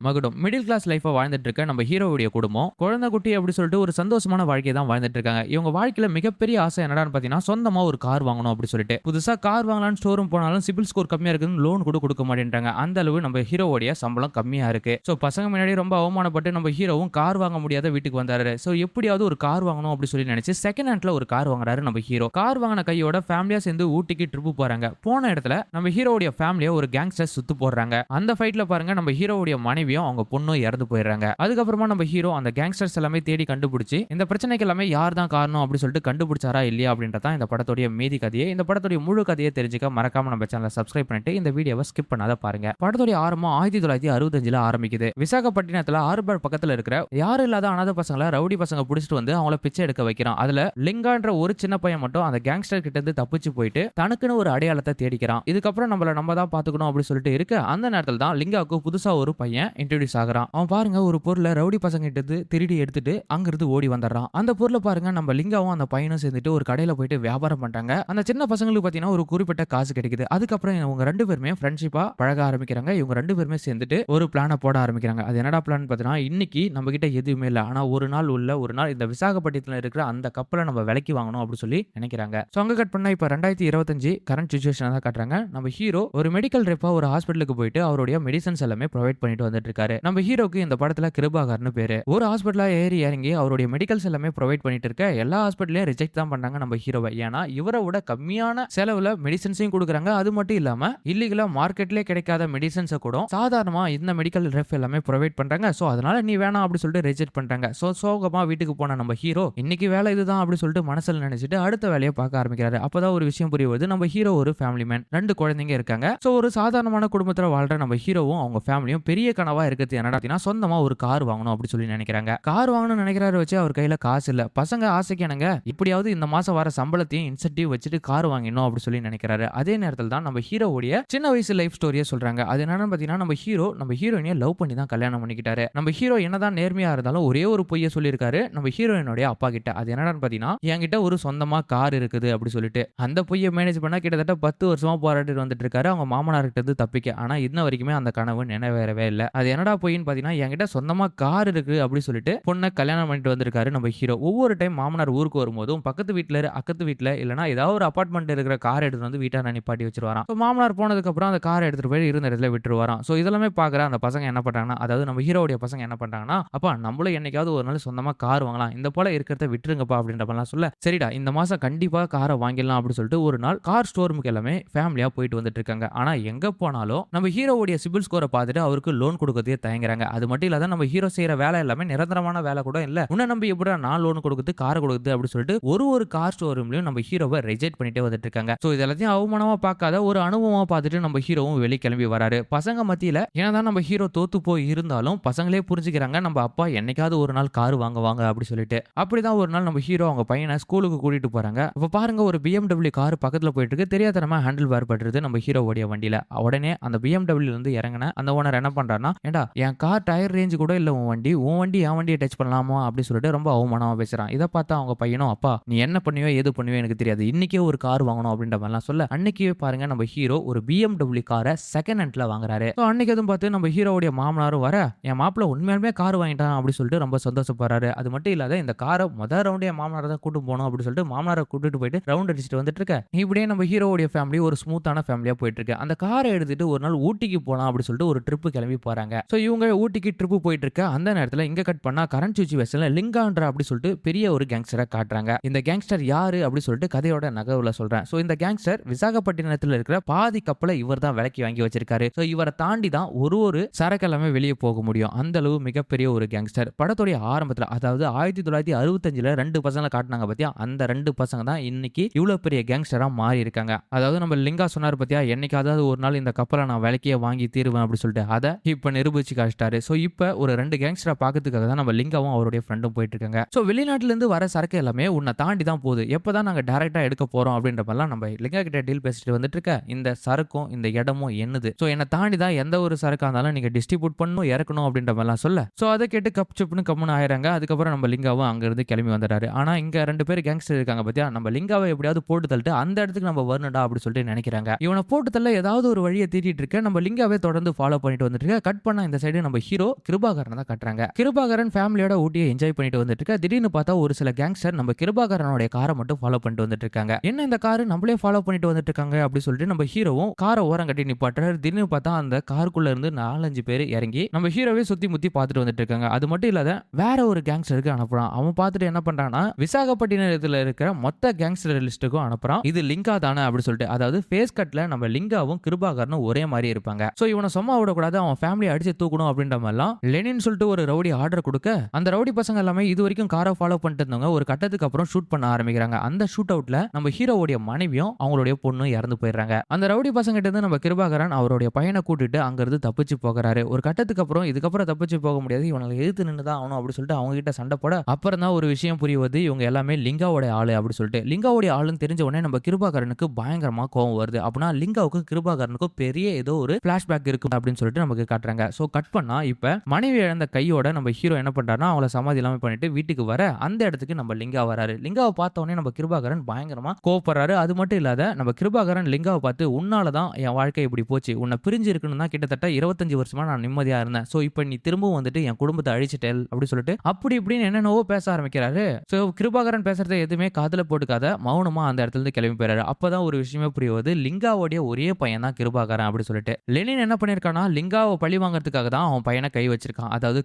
மகுடம். Middle class லைஃப்ப வாழ்ந்துட்டு இருக்க நம்ம ஹீரோவுடைய குடும்பம், குழந்தை குட்டி அப்படி சொல்லிட்டு ஒரு சந்தோஷமான வாழ்க்கைய தான் வாழ்ந்துட்டு இருக்காங்க. இவங்க வாழ்க்கையில மிகப்பெரிய ஆசை என்னடான்னு பார்த்தீங்கன்னா, சொந்தமா ஒரு கார் வாங்கணும் அப்படி சொல்லிட்டு. புதுசா கார் வாங்கலாம்னு ஷோரூம் போனாலும் சிபில் ஸ்கோர் கம்மியா இருக்குன்னு லோன் கூட குடுக்க மாட்டேன்றாங்க. அந்த அளவு நம்ம ஹீரோவுடைய சம்பளம் கம்மியா இருக்கு. சோ பசங்க முன்னாடி ரொம்ப அவமானப்பட்டு நம்ம ஹீரோவும் கார் வாங்க முடியாத வீட்டுக்கு வந்தாரு. சோ எப்படியாவது ஒரு கார் வாங்கணும் அப்படி சொல்லி நினைச்சு செகண்ட் ஹேண்ட்ல ஒரு கார் வாங்குறாரு நம்ம ஹீரோ. கார் வாங்கின கையோட ஃபேமிலியா சேர்ந்து ஊட்டிக்கு ட்ரிப் போறாங்க. போன இடத்துல நம்ம ஹீரோவுடைய ஃபேமிலியா ஒரு கேங்ஸ்டர் சுத்து போடுறாங்க. அந்த ஃபைட்ல பாருங்க நம்ம ஹீரோவுடைய மனைவியும் அவங்க பொண்ணும் இறந்து போயிடுறாங்க. அதுக்கப்புறமா நம்ம ஹீரோ அந்த கேங்ஸ்டர்ஸ் எல்லாமே தேடி கண்டுபிடிச்சு இந்த பிரச்சனைக்கு எல்லாமே யார் தான் காரணம் அப்படி சொல்லிட்டு கண்டுபிடிச்சாரா இல்லையா அப்படின்றதான் இந்த படத்துடைய மீதி கதையை. இந்த படத்துடைய முழு கதையை தெரிஞ்சுக்க மறக்காம நம்ம சேனலை சப்ஸ்கிரைப் பண்ணிட்டு இந்த வீடியோவை ஸ்கிப் பண்ணாத பாருங்க. படத்துடைய ஆரம்பம் 1965 ஆரம்பிக்குது. விசாகப்பட்டினத்துல ஆர்பர் பக்கத்துல இருக்கிற யாரும் இல்லாத அனாதை பசங்களை ரவுடி பசங்க பிடிச்சிட்டு வந்து அவங்கள பிச்சை எடுக்க வைக்கிறான். அதுல லிங்கான்ற ஒரு சின்ன பையன் மட்டும் அந்த கேங்ஸ்டர் கிட்ட இருந்து தப்பிச்சு போயிட்டு தனக்குன்னு ஒரு அடையாளத்தை தேடிக்கிறான். இதுக்கப்புறம் நம்ம தான் பாத்துக்கணும் அப்படி சொல்லிட்டு இருக்க அந்த நேரத்தில் தான் லிங்காவுக்கு புதுசா ஒரு பையன் இன்ட்ரோடியூஸ் ஆகுறான். அவன் பாருங்க ஒரு பொருளை ரவுடி பசங்க கிட்ட திருடி எடுத்துட்டு அங்கிருந்து ஓடி வந்துடுறான். அந்த பொருளை பாருங்க நம்ம லிங்காவும் அந்த பையனும் சேர்ந்துட்டு ஒரு கடையில போயிட்டு வியாபாரம் பண்றாங்க. அந்த சின்ன பசங்களுக்கு பாத்தீங்கன்னா ஒரு குறிப்பிட்ட காசு கிடைக்குது. அதுக்கப்புறம் இவங்க ரெண்டு பேருமே ஃப்ரெண்ட்ஷிப்பா பழக ஆரம்பிக்கிறாங்க. இவங்க ரெண்டு பேருமே சேர்ந்துட்டு ஒரு பிளான போட ஆரம்பிக்கிறாங்க. அது என்னடா பிளான் பாத்தீங்கன்னா, இன்னைக்கு நம்ம கிட்ட எதுவுமே இல்ல, ஆனா ஒரு நாள் இந்த விசாகப்பட்டினத்துல இருக்கிற அந்த கப்பலை நம்ம விலைக்கு வாங்கணும் அப்படி சொல்லி நினைக்கிறாங்க. சோ அங்க கட் பண்ணா இப்ப 2025 கரண்ட் சிச்சுவேஷன் தான் காட்டுறாங்க. நம்ம ஹீரோ ஒரு மெடிக்கல் ரெப்பா ஒரு ஹாஸ்பிட்டலுக்கு போயிட்டு அவருடைய மெடிசன்ஸ் எல்லாமே ப்ரொவைட் பண்ணிட்டு வந்துட்டு இருக்காரு. நம்ம ஹீரோக்கு இந்த படத்துல கிருபாகர்னு பேரு. ஒரு ஹாஸ்பிட்டலா ஏறி இறங்கி அவருடைய மெடிக்கல்ஸ் எல்லாமே ப்ரொவைட் பண்ணிட்டு இருக்க எல்லா ஹாஸ்பிட்டலையும் ரிஜெக்ட் தான் பண்ணாங்க நம்ம ஹீரோவை. ஏன்னா இவரை விட கம்மியான செலவுல மெடிசன்ஸையும் கொடுக்குறாங்க. அது மட்டும் இல்லாம இல்லீகலா மார்க்கெட்லயே கிடைக்காத மெடிசன்ஸை கூட சாதாரணமா இந்த மெடிக்கல் ரெஃப் எல்லாமே ப்ரொவைட் பண்றாங்க. சோ அதனால நீ வேணாம் அப்படி சொல்லிட்டு ரிஜெக்ட் பண்றாங்க. சோ சோகமா வீட்டுக்கு போன நம்ம ஹீரோ இன்னைக்கு வேலை இதுதான் அப்படி சொல்லிட்டு மனசுல நினைச்சிட்டு அடுத்த வேலையை பார்க்க ஆரம்பிக்கிறாரு. அப்பதான் ஒரு விஷயம் புரிய வருது. நம்ம ஹீரோ ஒரு ஃபேமிலி மேன், 2 குழந்தைங்க இருக்காங்க. சோ ஒரு சாதாரணமான குடும்பத்துல வாழ்ற நம்ம ஹீரோவும் அவங்க ஃபேமிலியும் பெரிய கனவா இருக்கிறது என்னடா சொந்தமா ஒரு கார் வாங்கணும் அப்படி சொல்லி நினைக்கிறாங்க. கார் வாங்கணும்னு நினைக்கிறாரு வச்சு அவர் கையில காசு இல்ல. பசங்க ஆசைக்கு என்னங்க இப்படியாவது இந்த மாசம் வர சம்பளத்தையும் இன்சென்டிவ் வச்சுட்டு கார் வாங்கணும் அப்படி சொல்லி நினைக்கிறாரு. அதே நேரத்தில் தான் நம்ம ஹீரோவுடைய சின்ன வயசு லைஃப் ஸ்டோரியை சொல்றாங்க. அது என்னன்னு பாத்தீங்கன்னா, நம்ம ஹீரோயினியை லவ் பண்ணி தான் கல்யாணம் பண்ணிக்கிட்டாரு. நம்ம ஹீரோ என்னதான் நேர்மையா இருந்தாலும் ஒரே ஒரு பொய்யை சொல்லியிருக்காரு நம்ம ஹீரோயினுடைய அப்பா கிட்ட. அது என்னன்னு பாத்தீங்கன்னா, என்கிட்ட ஒரு சொந்தமா கார் இருக்குது அப்படி சொல்லிட்டு அந்த பொய்யை மேனேஜ் பண்ணா கிட்டத்தட்ட 10 வருஷமா போராடிட்டு வந்துட்டு இருக்காரு அவங்க மாமனார் கிட்ட இருந்து தப்பிக்க. ஆனா இன்ன வரைக்குமே அந்த கனவு நிறைவேறவே இல்ல. அது என்னடா பொய்ன்னு பாத்தீங்கன்னா, என்கிட்ட சொந்தமா கார் இருக்கு அப்படி சொல்லிட்டு பொண்ணை கல்யாணம் பண்ணிட்டு வந்திருக்காரு நம்ம ஹீரோ. ஒவ்வொரு டைம் மாமனார் ஊருக்கு வரும்போதும் பக்கத்து வீட்டுல அக்கத்து வீட்டுல இல்லனா ஏதாவது ஒரு அபார்ட்மெண்ட் இருக்கிற கார் எடுத்து வந்து வீட்டான நிப்பாட்டி வச்சிருவாராம். மாமனார் போனதுக்கு அப்புறம் அந்த காரை எடுத்துட்டு போய் இருந்த இடத்துல விட்டுருவாராம். சோ இதெல்லாமே பாக்குற அந்த பசங்க என்ன பண்றாங்கன்னா, அதாவது நம்ம ஹீரோவுடைய பசங்க என்ன பண்றாங்கன்னா, அப்பா நம்மளும் என்னைக்காவது ஒரு நாள் சொந்தமா கார் வாங்கலாம், இந்த போல இருக்கிறத விட்டுருங்கப்பா அப்படின்ற மாதிரிலாம் சொல்ல, சரிடா இந்த மாசம் கண்டிப்பா காரை வாங்கிடலாம் அப்படின்னு சொல்லிட்டு ஒரு நாள் கார் ஸ்டோரூமுக்கு எல்லாமே ஃபேமிலியா போயிட்டு வந்துட்டு இருக்காங்க. ஆனா எங்க போனாலும் நம்ம ஹீரோவுடைய சிபில் ஸ்கோரை பார்த்துட்டு அவருக்கு லோன் கொடுக்கறதே தயங்குறாங்க. அது மட்டும் இல்லாத நம்ம ஹீரோ செய்யற வேலை எல்லாமே நிரந்தரமான வேலை கூட இல்ல. உன்னை நம்பி எப்படா நான் லோன் கொடுக்குது கார் கொடுக்குது அப்படி சொல்லிட்டு ஒரு கார் ஸ்டோரூம்லயும் நம்ம ஹீரோவை ரிஜெக்ட் பண்ணிட்டே வந்துட்டு இருக்காங்க. சோ இது எல்லாத்தையும் அவமானமா பார்க்காத ஒரு அனுபவமா பார்த்துட்டு நம்ம ஹீரோவும் வெளியே கிளம்பி வராரு. பசங்க மத்தியில என்னதான் நம்ம ஹீரோ தோத்து போய் இருந்தாலும் பசங்களே புரிஞ்சுக்கிறாங்க நம்ம அப்பா என்னைக்காவது ஒரு நாள் கார் வாங்குவாங்க அப்படி சொல்லிட்டு. அப்படிதான் ஒரு நாள் நம்ம ஹீரோ அவங்க பையனை ஸ்கூலுக்கு கூட்டிட்டு போறாங்க. அப்ப பாருங்க ஒரு BMW கார் பக்கத்துல போயிட்டு இருக்கு. தெரியாதனமா ஹேண்டில் பார் படுறது நம்ம ஹீரோவுடைய வண்டியில. உடனே அந்த BMW இருந்து இறங்கின அந்த ஓனர் என்ன பண்றாருன்னா, ஏண்டா என் கார் டயர் ரேஞ்ச் கூட இல்ல உன் வண்டி என் வண்டியை டச் பண்ணலாமா அப்படி சொல்லிட்டு ரொம்ப அவமானமா பேசுறான். இதை பார்த்தா அவங்க பையனும், அப்பா நீ என்ன பண்ணுவியோ ஏது பண்ணுவியோ எனக்கு தெரியாது, இன்னைக்கே ஒரு கார் வாங்கணும் அப்படின்ற மாதிரிலாம் சொல்ல, அன்னைக்கே பாருங்க நம்ம ஹீரோ ஒரு BMW காரை செகண்ட் ஹேண்ட்ல வாங்குறாரு. அன்னைக்கு எதுவும் பார்த்து நம்ம ஹீரோவுடைய மாமனாரும் வர, என் மாப்பிள்ள உண்மையாலுமே கார் வாங்கிட்டான் அப்படி சொல்லிட்டு ரொம்ப சந்தோஷப்படுறாரு. அது மட்டும் இல்லாத இந்த காரை முதல் ரவுண்டே என் மாமனாரை தான் கூட்டு போகணும் அப்படி சொல்லிட்டு மாமனாரை கூட்டிட்டு போயிட்டு ரவுண்ட் அடிச்சுட்டு வந்துட்டு இருக்க. இப்படியே நம்ம ஹீரோவுடைய ஃபேமிலி ஒரு ஸ்மூத்தான ஃபேமிலியா போயிட்டு இருக்கு. அந்த காரை எடுத்துட்டு ஒரு நாள் ஊட்டிக்கு போலாம் அப்படி சொல்லிட்டு ஒரு ட்ரிப் கிளம்பி போறாங்க. சோ இவங்க ஊட்டிக்கு ட்ரிப் போயிட்டு இருக்க அந்த நேரத்துல இங்க கட் பண்ணா கரண்ட் சிச்சுவேஷன்ல லிங்கான்ற அப்படி சொல்லிட்டு பெரிய ஒரு கேங்ஸ்டரை காட்டுறாங்க. இந்த கேங்ஸ்டர் யாரு அப்படி சொல்லிட்டு கதையோட நகவுல சொல்றேன். சோ இந்த கேங்ஸ்டர் விசாகப்பட்டினத்துல இருக்கிற பாதி கப்பலை இவர் தான் விலைக்கு வாங்கி வச்சிருக்காரு. சோ இவரை தாண்டி தான் ஒரு சரக்கு எல்லாமே வெளியே போக முடியும். அந்த அளவு மிகப்பெரிய ஒரு கேங்ஸ்டர். படத்துடைய ஆரம்பத்துல அதாவது 1965 2 பசங்களை காட்டினாங்க பாத்தியா, அந்த 2 பசங்க தான் இன்னைக்கு இவ்வளவு பெரிய கேங்ஸ்டரா மாறி இருக்காங்க. அதாவது நம்ம லிங்கா சொன்னார் பாத்தியா, என்னைக்காவது ஒரு நாள் இந்த கப்பலை நான் விலைக்கே வாங்கி தீருவேன் அப்படி சொல்லிட்டு அதை இப்ப நிரூபிச்சு காட்டிட்டாரு. சோ இப்ப ஒரு 2 கேங்ஸ்டரா பாக்கிறதுக்காக தான் நம்ம லிங்காவும் அவருடைய ஃப்ரெண்டும் போயிட்டு இருக்காங்க. சோ வெளிநாட்டுல இருந்து வர சரக்கு எல்லாமே உன்னை தாண்டி தான் போகுது, எப்பதான் நாங்க டைரக்டா எடுக்க போறோம் அப்படின்ற மாதிரிலாம் நம்ம லிங்கா கிட்ட டீல் பேசிட்டு வந்துட்டு இருக்க. இந்த சரக்கும் இந்த இடமும் என்னது, சோ என்னை தாண்டி தான் எந்த ஒரு சரக்கா இருந்தாலும் நீங்க டிஸ்ட்ரிபியூட் பண்ணணும் இறக்கணும் அப்படின்ற மாதிரிலாம் சொல்ல, சோ அதை கேட்டு கப் சுப்னு கம்முன்னு ஆயிராங்க. அதுக்கப்புறம் நம்ம லிங்காவும் அங்க இருந்து கிளம்பி வந்துட்டாரு. ஆனா இங்க 2 பேர் கேங்ஸ்டர் இருக்காங்க பாத்தியா, நம்ம லிங்காவை எப்படியாவது போட்டு தள்ளிட்டு அந்த இடத்துக்கு நம்ம வரணும்டா அப்படி சொல்லிட்டு நினைக்கிறாங்க. இவனை போட்டு தள்ள ஏதாவது ஒரு வழியை தீட்டிட்டு இருக்க. நம்ம லிங்காவே தொடர்ந்து ஃபாலோ பண்ணிட்டு வந்துட்டு இருக்க. கட் பண்ண இந்த சைடு நம்ம ஹீரோ கிருபாகரன் தான் கட்டுறாங்க. கிருபாகரன் ஃபேமிலியோட ஊட்டியை என்ஜாய் பண்ணிட்டு வந்துட்டு இருக்க. திடீர்னு பார்த்தா ஒரு சில கேங்ஸ்டர் நம்ம கிருபாகரனுடைய காரை மட்டும் ஃபாலோ பண்ணிட்டு வந்துட்டு இருக்காங்க. என்ன இந்த கார் நம்மளே ஃபாலோ பண்ணிட்டு வந்துட்டு இருக்காங்க அப்படி சொல்லிட்டு நம்ம ஹீரோவும் காரை ஓரம் கட்டி நிப்பாட்டுறாரு. திடீர்னு பார்த்தா அந்த காருக்குள்ள இருந்து 4-5 பேர் இறங்கி நம்ம ஹீரோவே சுத்தி முத்தி பார்த்துட்டு வந்துட்டு இருக்காங்க. அது மட்டும் இல்லாத வேற ஒரு கேங்ஸ்டருக்கு அனுப்புறான். அவன் பார்த்துட்டு என்ன பண்றான்னா விசாகப்பட்டினத்துல இருக்கிற மொத்த கேங்ஸ்டர் லிஸ்ட்டுக்கும் அனுப்புறான். இது லிங்கா தானே அப்படி சொல்லிட்டு. அதாவது ஃபேஸ் கட்ல நம்ம லிங்காவும் கிருபாகரனும் ஒரே மாதிரி இருப்பாங்க. சோ இவனை சும்மா விடக்கூடாது, அவன் ஃபேமிலியை அடிச்சு தூக்கணும் அப்படின்ற மாதிரிலாம் லெனின் சொல்லிட்டு ஒரு ரவுடி ஆர்டர் கொடுக்க அந்த ரவுடி பசங்க எல்லாமே இது வரைக்கும் காரை ஃபாலோ பண்ணிட்டு இருந்தவங்க ஒரு கட்டத்துக்கு அப்புறம் ஷூட் பண்ண ஆரம்பிக்கிறாங்க. அந்த ஷூட் அவுட்ல நம்ம ஹீரோவுடைய மனைவியும் அவங்களுடைய பொண்ணும் இறந்து போயிடுறாங்க. அந்த ரவுடி பசங்க கிட்ட இருந்து நம்ம கிருபாகரன் அவருடைய பையனை கூட்டிட்டு அங்கிருந்து தப்பிச்சு போகிறாரு. ஒரு கட்டத்துக்கு அப்புறம் இதுக்கப்புறம் தப்பிச்சு போக முடியாது, இவங்களை எதிர்த்து நின்னுதான் ஆகணும் அப்படி சொல்லிட்டு அவங்க கிட்ட சண்டை போட அப்புறம் தான் ஒரு விஷயம் புரியுது, இவங்க எல்லாமே லிங்காவோட ஆளு அப்படி சொல்லிட்டு. லிங்காவோட ஆளுன்னு தெரிஞ்ச உடனே நம்ம கிருபாகரனுக்கு பயங்கரமா கோவம் வருது. அப்படின்னா லிங்காவுக்கும் கிருபாகரனுக்கும் பெரிய ஏதோ ஒரு பிளாஷ்பேக் இருக்கு அப்படின்னு சொல்லிட்டு நமக்கு காட்டுறாங்க. சோ கட் பண்ணா இப்ப மனைவி இழந்த கையோட நம்ம ஹீரோ என்ன பண்றாருன்னா அவங்கள சமாதி எல்லாமே பண்ணிட்டு வீட்டுக்கு வர அந்த இடத்துக்கு நம்ம லிங்கா வராரு. லிங்காவை பார்த்த உடனே நம்ம கிருபாகரன் பயங்கரமா கோவப்படுறாரு. அது மட்டும் இல்லாத நம்ம கிருபாகரன் லிங்காவை பார்த்து உன்னாலதான் என் வாழ்க்கை இப்படி போச்சு, உன்னை பிரிஞ்சு இருக்குன்னு தான் கிட்டத்தட்ட 25 வருஷமா நான் நிம்மதியா இருந்தேன். சோ இப்போ நீ திரும்பவும் வந்துட்டு என் குடும்பத்தை அழிச்சிட்டேல் அப்படி சொல்லிட்டு அப்படி இப்படின்னு என்னென்னவோ பேச ஆரம்பிக்கிறாரு. சோ கிருபாகரன் பேசுறதை எதுவுமே காதுல போட்டுக்காத மௌனமா அந்த இடத்துல இருந்து கிளம்பி போயிறாரு. அப்பதான் ஒரு விஷயமே புரியுது, லிங்காவோடைய ஒரே பையன் தான் கிருபாகரன் அப்படி சொல்லிட்டு. லெனின் என்ன பண்ணிருக்கானா லிங்காவை பழி வாங்கறதுக்காக தான் அவன் பையனை கை வச்சிருக்கான். அதாவது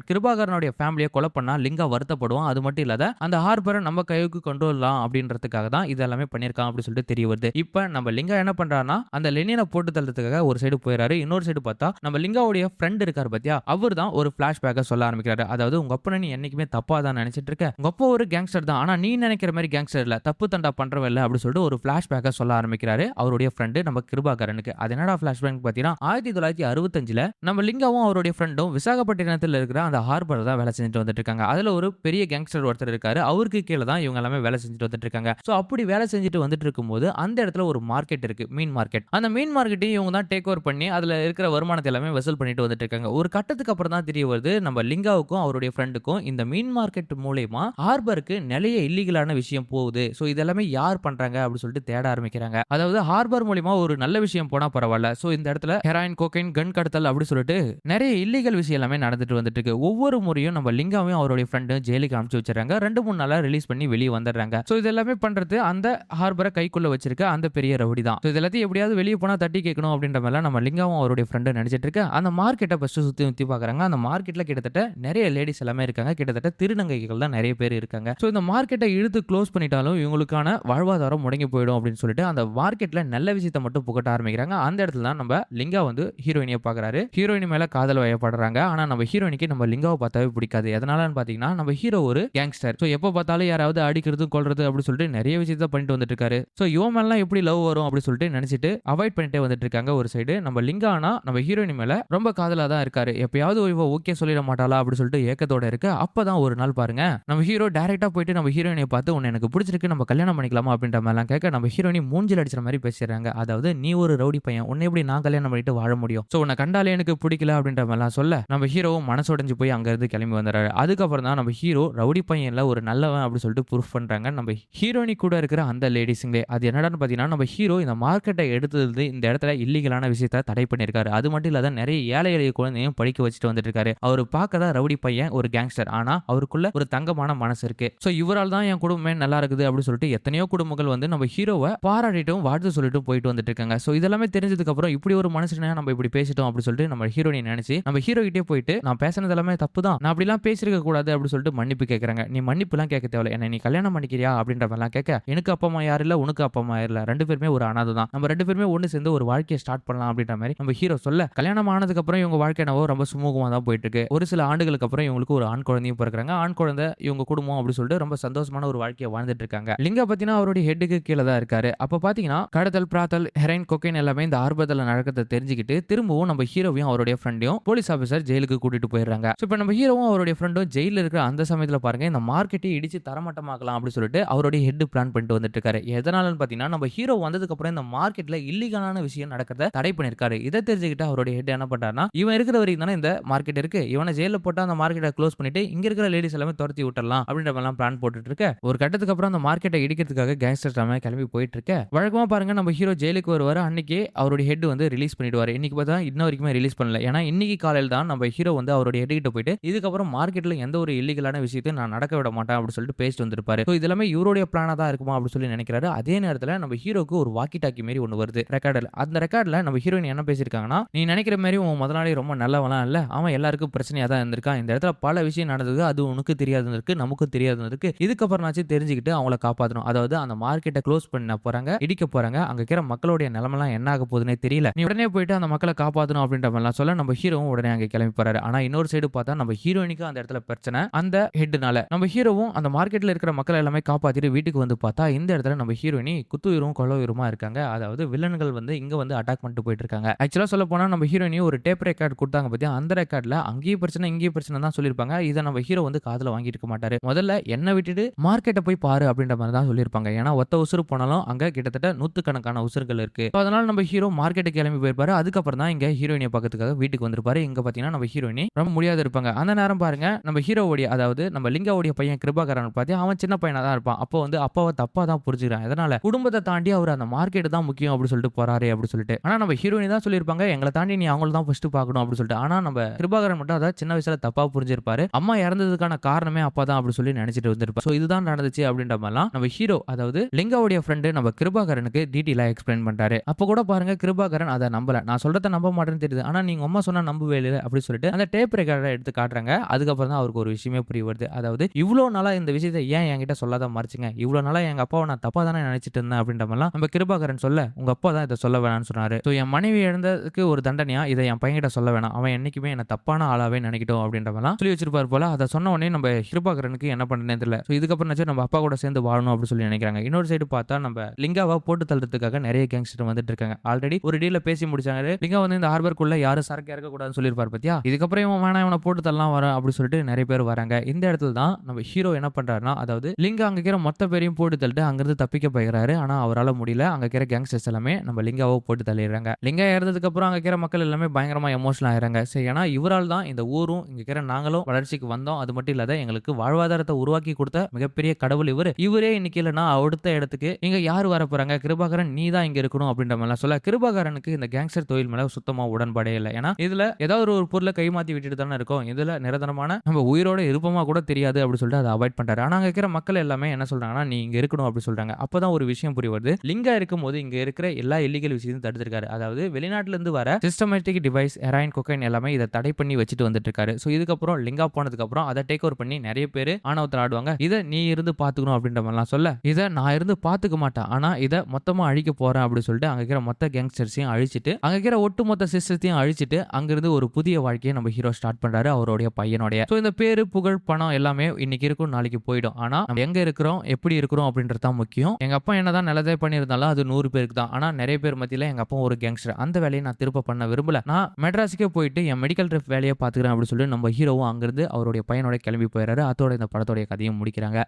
கிருபாகரனுடைய ஃபேமிலியை கொலை பண்ணா லிங்கா வருத்தப்படுவான். அது மட்டும் இல்லாத அந்த ஹார்பரை நம்ம கைக்கு கொண்டு வரலாம் அப்படின்றதுக்காக தான் இது எல்லாமே பண்ணிருக்கான் அப்படி சொல்லிட்டு தெரிய வருது. இப்ப நம்ம லிங்கா என்ன பண்றாருன்னா அந்த லெனினை போட்டு தள்ளுறதுக்காக ஒரு சைடு போயிறாரு. இன்னொரு சைடு பார்த்தா நம்ம லிங்காவுடைய ஃப்ரெண்ட் இருக்காரு பாத்தியா, அவர் தான் ஒரு பிளாஷ்பேக்கை சொல்ல ஆரம்பிக்கிறாரு. அதாவது உங்க அப்பனை நீ என்னைக்குமே தப்பா தான் நினைச்சிட்டு இருக்க, உங்க அப்பா ஒரு கேங்ஸ்டர் தான், ஆனா நீ நினைக்கிற மாதிரி கேங்ஸ்டர் இல்ல, தப்பு தண்டா பண்றவ இல்ல அப்படி சொல்லிட்டு ஒரு பிளாஷ்பேக்கை சொல்ல ஆரம்பிக்கிறாரு அவருடைய ஃப்ரெண்டு நம்ம கிருபாகரனுக்கு. அது என்னடா பிளாஷ்பேக் பாத்தீங்கன்னா 1965 நம்ம லிங்காவும் அவருடைய ஃப்ரெண்டும் விசாகப்பட்டினத்தில் இருக்கிற அந்த ஹார்பர் தான் வேலை செஞ்சுட்டு வந்துட்டு இருக்காங்க. அதுல ஒரு பெரிய கேங்ஸ்டர் ஒருத்தர் இருக்காரு, அவருக்கு கீழே தான் இவங்க எல்லாமே வேலை செஞ்சுட்டு வந்துட்டு இருக்காங்க. சோ அப்படி வேலை செஞ்சுட்டு வந்துட்டு இருக்கும்போது அந்த இடத்துல ஒரு மார்க்கெட் இருக்கு, மீன் மார்க்கெட். அந்த மீன் மார்க்கெட்டையும் இவங்க தான் டேக் ஓவர் பண்ணி அதுல இருக்கிற வருமானத்தை எல்லாமே வசூல் பண்ணிட்டு வந்துட்டு இருக்காங்க. ஒரு கட்டத்துக்கு அப்புறம் தான் தெரிய வருது நம்ம லிங்காவுக்கும் அவருடைய ஃப்ரெண்டுக்கும் இந்த மீன் மார்க்கெட் மூலமா ஹார்பருக்கு நிறைய இல்லீகலான விஷயம் போகுது. சோ இதெல்லாமே யார் பண்றாங்க அப்படி சொல்லிட்டு தேட ஆரம்பிக்கிறாங்க. அதாவது ஹார்பர் மூலமா ஒரு நல்ல விஷயம் போனா பரவாயில்ல, சோ இந்த இடத்துல ஹெராயின், கோகைன், கன் கடத்தல் அப்படி சொல்லிட்டு நிறைய இல்லீகல் விஷயம் எல்லாமே நடந்துட்டு வந்துட்டு இருக்கு. ஒவ்வொரு முறையும் நம்ம லிங்காவையும் அவருடைய ஃப்ரெண்டும் ஜெயிலுக்கு அனுப்பிச்சு வச்சிடறாங்க. 2-3 நாளா ரிலீஸ் பண்ணி வெளியே வந்துடுறாங்க. சோ இது எல்லாமே பண்றது அந்த ஹார்பரை கைக்குள்ள வச்சிருக்க அந்த பெரிய ரவுடி தான். சோ இதெல்லாத்தையும் எப்படியாவது வெளியே போனா தட்டி கேட்கணும் அப்படின்ற மாதிரி நம்ம லிங்காவும் அவருடைய ஃப்ரெண்டும் நினைச்சிட்டு இருக்க. அந்த மார்க்கெட்டை ஃபர்ஸ்ட் சுத்தி பாக்குறாங்க. அந்த மார்க்கெட்ல கிட்டத்தட்ட நிறைய லேடிஸ் எல்லாமே இருக்காங்க, கிட்டத்தட்ட திருநங்கைகள் தான் நிறைய பேர் இருக்காங்க. சோ இந்த மார்க்கெட்டை இழுத்து க்ளோஸ் பண்ணிட்டாலும் இவங்களுக்கான வாழ்வாதாரம் முடங்கி போயிடும் அப்படின்னு சொல்லிட்டு அந்த மார்க்கெட்ல நல்ல விஷயத்தை மட்டும் புகட்ட ஆரம்பிக்கிறாங்க. அந்த இடத்துல தான் நம்ம லிங்கா வந்து ஹீரோயினியை பாக்குறாரு. ஹீரோயின் மேல காதல் வயப்படுறாங்க. ஆனா நம்ம ஹீரோயினிக்கு நம்ம லிங்காவை பார்த்தாவே பிடிக்காது. எதனாலன்னு பாத்தீங்கன்னா நம்ம ஹீரோ ஒரு கேங்ஸ்டர். சோ எப்ப பார்த்தாலும் யாராவது அடிக்கிறது கொல்றது அப்படி சொல்லிட்டு நிறைய விஷயத்தை பண்ணிட்டு வந்துட்டு இருக்காரு. சோ இவன் மேலாம் எப்படி லவ் வரும் அப்படி சொல்லிட்டு நினைச்சிட்டு அவாய்ட் பண்ணிட்டே வந்துட்டு இருக்காங்க. ஒரு சைடு நம்ம லிங்கா ஆனா நம்ம ஹீரோயின் மேல ரொம்ப காதலா தான் இருக்காரு. எப்பயாவது இவ ஓகே சொல்லிட மாட்டாளா அப்படி சொல்லிட்டு ஏக்கத்தோட இருக்கு. அப்பதான் ஒரு நாள் பாருங்க நம்ம ஹீரோ டைரக்டா போயிட்டு நம்ம ஹீரோயினை பார்த்து உன்னை எனக்கு பிடிச்சிருக்கு, நம்ம கல்யாணம் பண்ணிக்கலாமா அப்படின்ற மாதிரிலாம் கேட்க நம்ம ஹீரோயினி மூஞ்சில் அடிச்ச மாதிரி பேசுறாங்க. அதாவது நீ ஒரு ரவுடி பையன், உன்னை எப்படி நான் கல்யாணம் பண்ணிட்டு வாழ முடியும், சோ உன்னை கண்டாலே எனக்கு பிடிக்கல அப்படின்ற மாதிரிலாம் சொல்ல நம்ம ஹீரோவும் மனசோடைஞ்சு போய் அங்க இருந்து கிளம்பி வந்துறாரு. அதுக்கப்புறம் தான் நம்ம ஹீரோ ரவுடி பையன்ல ஒரு நல்லவன் அப்படி சொல்லிட்டு ப்ரூஃப் பண்றாங்க நம்ம ஹீரோயினி கூட இருக்கிற அந்த லேடிஸுங்களே. அது என்னடான்னு பாத்தீங்கன்னா நம்ம ஹீரோ இந்த மார்க்கெட்டை எடுத்தது இந்த இடத்துல இல்லீகலான விஷயத்தை தடை பண்ணிருக்காரு. அது மட்டும் இல்லாத நிறைய ஏழை எளிய குழந்தையும் படிக்க வச்சுட்டு வந்துட்டு இருக்காரு. அவர் பார்க்கதான் ரவுடி பையன், ஒரு கேங்ஸ்டர், ஆனா அவருக்குள்ள ஒரு தங்கமான மனசு இருக்கு. சோ இவரால் தான் என் குடும்பமே நல்லா இருக்குது அப்படின்னு சொல்லிட்டு எத்தனையோ குடும்பங்கள் வந்து நம்ம ஹீரோவை பாராட்டிட்டும் வாழ்த்து சொல்லிட்டு போயிட்டு வந்துட்டு இருக்காங்க. சோ இதெல்லாமே தெரிஞ்சதுக்கு அப்புறம் இப்படி ஒரு மனுஷனை நம்ம இப்படி பேசிட்டோம் அப்படி சொல்லிட்டு நம்ம ஹீரோயினை நினைச்சு நம்ம ஹீரோ கிட்டே போயிட்டு நான் பேசுனது எல்லாமே தப்பு தான், நான் அப்படிலாம் பேசிருக்க கூடாது அப்படி சொல்லிட்டு மன்னிப்பு கேட்கறாங்க. நீ மன்னிப்பு எல்லாம் கேட்க தேவையில்ல, என்ன நீ கல்யாணம் பண்ணிக்கிறியா அப்படின்ற மாதிரிலாம் கேட்க எனக்கு அப்பா அம்மா யாரும் இல்ல, உனக்கு அப்பா அம்மா இல்ல, 2 பேருமே ஒரு அனாதை தான், நம்ம 2 பேருமே ஒண்ணு சேர்ந்து ஒரு வாழ்க்கையை ஸ்டார்ட் பண்ணலாம் அப்படின்ற மாதிரி நம்ம ஹீரோ சொல்ல கல்யாணம் ஆனதுக்கு அப்புறம் இவங்க வாழ்க்கை என்னவோ ரொம்ப சுமூகமா தான் போயிட்டு இருக்கு. ஒரு சில ஆண்டுகளுக்கு அப்புறம் இவங்களுக்கு ஒரு ஆண் குழந்தையும் பிறக்கிறாங்க. ஆண் குழந்தை இவங்க குடும்பம் அப்படி சொல்லிட்டு ரொம்ப சந்தோஷமான ஒரு வாழ்க்கையை வாழ்ந்துட்டு இருக்காங்க. லிங்கா பாத்தீங்கன்னா அவருடைய ஹெட்டுக்கு கீழே தான் இருக்காரு. அப்ப பாத்தீங்கன்னா கடத்தல், பிராத்தல், ஹெரைன், கொக்கைன் எல்லாமே இந்த ஆர்பத்தில் நடக்கிறத தெரிஞ்சுக்கிட்டு திரும்பவும் நம்ம ஹீரோவையும் அவருடைய ஃப்ரெண்டையும் போலீஸ் ஆபீசர் ஜெயிலுக்கு கூட்டிட்டு போயிடுறாங்க. இப்ப நம்ம ஹீரோவும் அவருடைய ஃப்ரெண்டும் ஜெயில இருக்கிற அந்த சமயத்துல பாருங்க இந்த மார்க்கெட்டை இடிச்சு தரமட்டமாக்கலாம் அப்படி சொல்லிட்டு அவருடைய ஹெட் பிளான் பண்ணிட்டு வந்துட்டு இருக்காரு. எதனாலன்னு பாத்தீங்கன்னா நம்ம ஹீரோ வந்ததுக்கு அப்புறம் இந்த மார்க்கெட்ல இல்லீகலான விஷயம் நடக்கிறத தடை பண்ணிருக்காரு. இதை தெரிஞ்சுக்கிட்டு அவருடைய ஹெட் என்ன பண்றாருன்னா இவன் இருக்கிற வரைக்கும் தானே இந்த மார்க்கெட் இருக்கு, இவனை ஜெயில போட்டு அந்த மார்க்கெட்டை க்ளோஸ் பண்ணிட்டு இங்க இருக்கிற லேடிஸ் எல்லாமே துரத்தி விட்டுறலாம் அப்படின்ற மாதிரி பிளான் போட்டுட்டு இருக்க. ஒரு கட்டத்துக்கு அப்புறம் அந்த மார்க்கெட்டை இடிக்கிறதுக்காக கேங்ஸ்டர் எல்லாமே கிளம்பி போயிட்டு இருக்க. வழக்கமா பாருங்க நம்ம ஹீரோ ஜெயிலுக்கு வருவாரு, அன்னைக்கு அவருடைய ஹெட் வந்து ரிலீஸ் பண்ணிடுவாரு. இன்னைக்கு பார்த்தா இன்ன வரைக்குமே ரிலீஸ் பண்ணல. ஏன்னா இன்னைக்கு காலையில தான் நம்ம ஹீரோ வந்து அவருடைய ஹெட் கிட்ட போயிட்டு இதுக்கப்புறம் மார்க்கெட்ல எந்த ஒரு இல்லீகலான விஷயத்தையும் நான் நடக்க விட மாட்டேன் அப்படின்னு சொல்லிட்டு பேசிட்டு வந்திருப்பாரு. ஸோ இது எல்லாமே இவருடைய பிளானா தான் இருக்குமா அப்படின்னு சொல்லி நினைக்கிறாரு. அதே நேரத்துல நம்ம ஹீரோக்கு ஒரு வாக்கி டாக்கி மாரி ஒண்ணு வருது ரெக்கார்டர்ல. அந்த ரெக்கார்ட்ல நம்ம ஹீரோயின் என்ன பேசியிருக்காங்கன்னா, நீ நினைக்கிற மாதிரி உன் முதலாளி ரொம்ப நல்லவன்லாம் இல்ல. அவன் எல்லாருக்கும் பிரச்சனையா தான் இருந்திருக்கான். இந்த இடத்துல பல விஷயம் நடந்தது. அது உனக்கு தெரியாதுன்னு இருக்கு, நமக்கும் தெரியாதுன்னு இருக்கு. இதுக்கப்புறம்னாச்சும் தெரிஞ்சுக்கிட்டு அவங்கள காப்பாத்தணும். அதாவது அந்த மார்க்கெட்டை க்ளோஸ் பண்ண போறாங்க, இடிக்க போறாங்க. அங்க இருக்கிற மக்களுடைய நிலைமைலாம் என்ன ஆக போகுதுன்னே தெரியல. நீ உடனே போயிட்டு அந்த மக்களை காப்பாத்தணும் அப்படின்ற மாதிரிலாம் சொல்ல நம்ம ஹீரோவும் உடனே அங்க கிளம்பி போறாரு. ஆனா இன்னொரு சைடு பார்த்தா நம்ம ஹீரோயினுக்கு அந்த இடத்துல பிரச்சனை அந்த ஹெட்னால. நம்ம ஹீரோவும் அந்த மார்க்கெட்ல இருக்கிற மக்கள் எல்லாமே காப்பாத்திட்டு வீட்டுக்கு வந்து பார்த்தா இந்த இடத்துல நம்ம ஹீரோயினி குத்துயிரும் கொலவுயிருமா இருக்காங்க. அதாவது வில்லன்கள் வந்து இங்க வந்து அட்டாக் பண்ணிட்டு போயிட்டு இருக்காங்க. ஆக்சுவலா சொல்ல போனா நம்ம ஹீரோயினி ஒரு டேப் ரெக்கார்ட் கொடுத்தாங்க பத்தியா, அந்த ரெக்கார்ட்ல அங்கேயும் பிரச்சனை இங்கேயும் பிரச்சனை தான் சொல்லியிருப்பாங்க. இதை நம்ம ஹீரோ வந்து காதுல வாங்கிட்டு இருக்க மாட்டாரு. முதல்ல என்ன விட்டுட்டு மார்க்கெட்டை போய் பாரு அப்படின்ற மாதிரி தான் சொல்லியிருப்பாங்க. ஏன்னா ஒத்த உசுறு போனாலும் அங்க கிட்டத்தட்ட நூத்துக்கணக்கான உசுறுகள் இருக்கு. அதனால நம்ம ஹீரோ மார்க்கெட்டுக்கு கிளம்பி போயிருப்பாரு. அதுக்கப்புறம் தான் இங்க ஹீரோயினியை பார்க்கறதுக்காக வீட்டுக்கு வந்திருப்பாரு. இங்க பாத்தீங்கன்னா நம்ம ஹீரோயினி ரொம்ப முடியாது இருப்பாங்க. அந்த நேரம் பாருங்க நம்ம ஹீரோவுடைய அதாவது நம்ம லிங்காவுடைய பையன் கிருபாகரன் பாத்தி அவன் சின்ன பையனா தான் இருப்பான். அப்போ வந்து அப்பாவை தப்பா தான் புரிஞ்சுக்கிறான். எதனால குடும்பத்தை தாண்டி அவர் அந்த மார்க்கெட் தான் முக்கியம் அப்படி சொல்லிட்டு போறாரு அப்படி சொல்லிட்டு. ஆனா நம்ம ஹீரோயினி தான் சொல்லியிருப்பாங்க எங்களை தாண்டி நீ அவங்கள தான் ஃபர்ஸ்ட் பார்க்கணும் அப்படி சொல்லிட்டு. ஆனா நம்ம கிருபாகரன் மட்டும் அதாவது சின்ன வயசுல தப்பா புரிஞ்சிருப்பாரு. அம்மா இறந்ததுக்கான காரணமே அப்பா தான் அப்படி சொல்லி நினைச்சிட்டு வந்திருப்பாரு. சோ இதுதான் நடந்துச்சு அப்படின்ற மாதிரிலாம் நம்ம ஹீரோ அதாவது லிங்காவுடைய ஃப்ரெண்டு நம்ம கிருபாகரனுக்கு டீட்டெயிலா எக்ஸ்பிளைன் பண்றாரு. அப்ப கூட பாருங்க கிருபாகரன் அதை நம்பல. நான் சொல்றத நம்ப மாட்டேன்னு தெரியுது. ஆனா நீங்க அம்மா சொன்னா நம்பவே இல்லை அப்படி சொல்லிட்டு அந்த டேப் ரெக்கார்டை எடுத்து காட்டுறாங்க. அதுக்கப்புறம் தான் அவருக்கு ஒரு விஷயமே புரிய வருது. அதாவது இவ்வளவு நாளா இந்த விஷயத்தை ஏன் என்கிட்ட சொல்லாத மறைச்சிங்க, இவ்வளவு நாளா எங்க அப்பாவை நான் தப்பா தானே நினைச்சிட்டு இருந்தேன் அப்படின்ற மாதிரிலாம் நம்ம கிருபாகரன் சொல்ல உங்க அப்பா தான் இதை சொல்ல வேணாம்னு சொன்னாரு. ஸோ என் மனைவி இழந்ததுக்கு ஒரு தண்டனையா இதை என் பையன்கிட்ட சொல்ல வேணாம், அவன் என்னைக்குமே என்ன தப்பான ஆளாவே நினைக்கிட்டோம் அப்படின்ற மாதிரிலாம் சொல்லி வச்சிருப்பாரு போல. அதை சொன்ன உடனே நம்ம கிருபாகரனுக்கு என்ன பண்ணனே தெரியல. ஸோ இதுக்கப்புறம் நம்ம அப்பா கூட சேர்ந்து வாழணும் அப்படின்னு சொல்லி நினைக்கிறாங்க. இன்னொரு சைடு பார்த்தா நம்ம லிங்காவை போட்டு தள்ளுறதுக்காக நிறைய கேங்ஸ்டர் வந்துட்டு இருக்காங்க. ஆல்ரெடி ஒரு டீல பேசி முடிச்சாங்க. லிங்கா வந்து இந்த ஹார்பருக்குள்ள யாரும் சரக்கு இறக்க கூடாதுன்னு சொல்லியிருப்பாரு பத்தியா. இதுக்கப்புறம் இவன் வேணா இவனை போட்டு தள்ளலாம் வர அப்படின்னு சொல்லிட்டு நிறைய பேர் வராங்க. இந்த இடத்துல தான் நம்ம ஹீரோ என்ன பண்றாருன்னா அதாவது லிங்கா அங்க இருக்கிற மொத்த பேரையும் போட்டு தள்ளிட்டு அங்கிருந்து தப்பிக்க போகிறாரு. ஆனா அவரால் முடியல. அங்க இருக்கிற கேங்ஸ்டர்ஸ் எல்லாமே நம்ம லிங்காவை போட்டு தள்ளிடுறாங்க. லிங்கா இறந்ததுக்கு அப்புறம் அங்க இருக்கிற மக்கள் எல்லாமே பயங்கரமா எமோஷனல் ஆயிடுறாங்க. சரி ஏன்னா இவரால் தான் இந்த ஊரும் இங்க இருக்கிற நாங்களும் வளர்ச்சிக்கு வந்தோம். அது மட்டும் இல்லாத எங்களுக்கு வாழ்வாதாரத்தை உருவாக்கி கொடுத்த மிகப்பெரிய கடவுள் இவரே இன்னைக்கு இல்லைன்னா அடுத்த இடத்துக்கு இங்க யார் வர போறாங்க, கிருபாகரன் நீ தான் இங்க இருக்கணும் அப்படின்ற மாதிரி சொல்ல கிருபாகரனுக்கு இந்த கேங்ஸ்டர் தொழில் மேல சுத்தமா உடன்பாடே இல்லை. ஏன்னா இதுல ஏதாவது ஒரு பொருளை கைமாத்தி விட்டுட்டு தானே இருக்கும். இதுல நிரந்தரமான நம்ம உயிரோட இருப்பமா கூட தெரியாது அப்படி சொல்லிட்டு அதை அவாய்ட் பண்றாரு. ஆனா அங்க இருக்கிற மக்கள் எல்லாமே என்ன சொல்றாங்கன்னா நீ இங்க இருக்கணும் அப்படி சொல்றாங்க. அப்பதான் ஒரு விஷயம் புரிய வருது. லிங்கா இருக்கும்போது இங்க இருக்கிற எல்லா இல்லீகல் விஷயத்தையும் தடுத்திருக்காரு. அதாவது வெளிநாட்டுல இருந்து வர சிஸ்டமேட்டிக் டிவைஸ் ஹெராயின் கொக்கைன் எல்லாமே இதை தடை பண்ணி வச்சுட்டு வந்துட்டு இருக்காரு. ஸோ இதுக்கப்புறம் லிங்கா போனதுக்கு அப்புறம் அதை டேக் ஓவர் பண்ணி நிறைய பேர் ஆணவத்தில் ஆடுவாங்க. இதை நீ இருந்து பாத்துக்கணும் அப்படின்ற மாதிரிலாம் சொல்ல இதை நான் இருந்து பாத்துக்க மாட்டேன், ஆனா இதை மொத்தமா அழிக்க போறேன் அப்படின்னு சொல்லிட்டு அங்க இருக்கிற மொத்த கேங்ஸ்டர்ஸையும் அழிச்சிட்டு அங்க இருக்கிற ஒட்டுமொத்த சிஸ்டத்தையும் அழிச்சிட்டு அங்கிருந்து ஒரு புதிய வாழ்க்கையை நம்ம ஹீரோ ஸ்டார்ட் பண்றாரு அவருடைய பையனுடைய. ஸோ இந்த பேரு புகழ் பணம் எல்லாமே இன்னைக்கு இருக்கும் நாளைக்கு போயிடும். ஆனா நம்ம எங்க இருக்கிறோம் எப்படி இருக்கிறோம் அப்படின்றது தான் முக்கியம். எங்க அப்பா என்னதான் நல்லதே பண்ணியிருந்தாலும் அது 100 பேருக்கு தான். ஆனா நிறைய பேர் மத்தியில எங்க அப்பா ஒரு கேங்ஸ்டர், அந்த வேலையை நான் திருப்ப பண்ண விரும்பல. நான் மெட்ராஸுக்கே போயிட்டு என் மெடிக்கல் ரெப் வேலையை பாத்துக்கிறேன் அப்படின்னு சொல்லி நம்ம ஹீரோவும் அங்கிருந்து அவருடைய பையனோட கிளம்பி போயிடுறாரு. அதோட இந்த படத்தோடைய கதையும் முடிக்கிறாங்க.